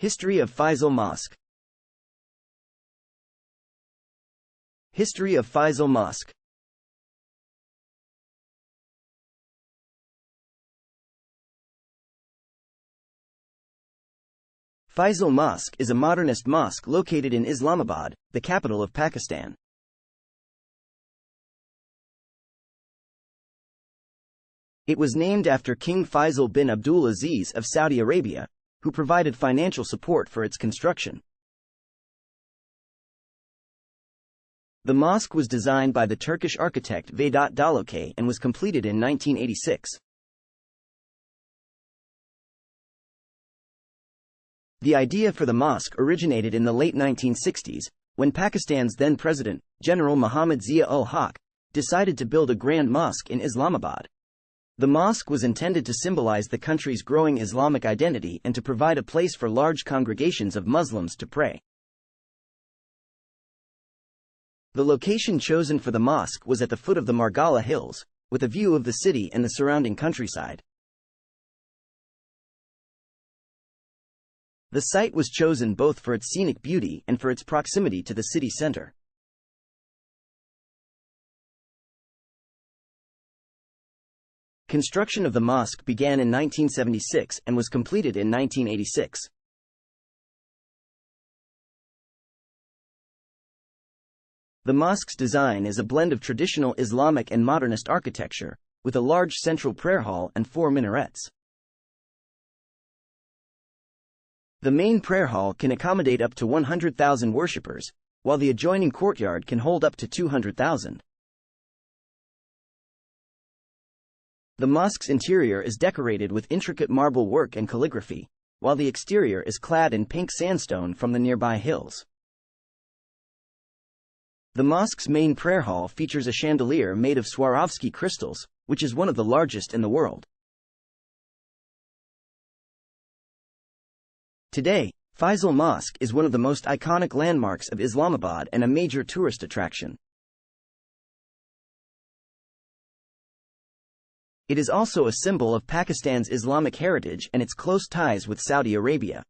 History of Faisal Mosque. History of Faisal Mosque. Faisal Mosque is a modernist mosque located in Islamabad, the capital of Pakistan. It was named after King Faisal bin Abdul Aziz of Saudi Arabia, who provided financial support for its construction. The mosque was designed by the Turkish architect Vedat Dalokay and was completed in 1986. The idea for the mosque originated in the late 1960s, when Pakistan's then President, General Muhammad Zia-ul-Haq, decided to build a grand mosque in Islamabad. The mosque was intended to symbolize the country's growing Islamic identity and to provide a place for large congregations of Muslims to pray. The location chosen for the mosque was at the foot of the Margala Hills, with a view of the city and the surrounding countryside. The site was chosen both for its scenic beauty and for its proximity to the city center. Construction of the mosque began in 1976 and was completed in 1986. The mosque's design is a blend of traditional Islamic and modernist architecture, with a large central prayer hall and 4 minarets. The main prayer hall can accommodate up to 100,000 worshippers, while the adjoining courtyard can hold up to 200,000. The mosque's interior is decorated with intricate marble work and calligraphy, while the exterior is clad in pink sandstone from the nearby hills. The mosque's main prayer hall features a chandelier made of Swarovski crystals, which is one of the largest in the world. Today, Faisal Mosque is one of the most iconic landmarks of Islamabad and a major tourist attraction. It is also a symbol of Pakistan's Islamic heritage and its close ties with Saudi Arabia.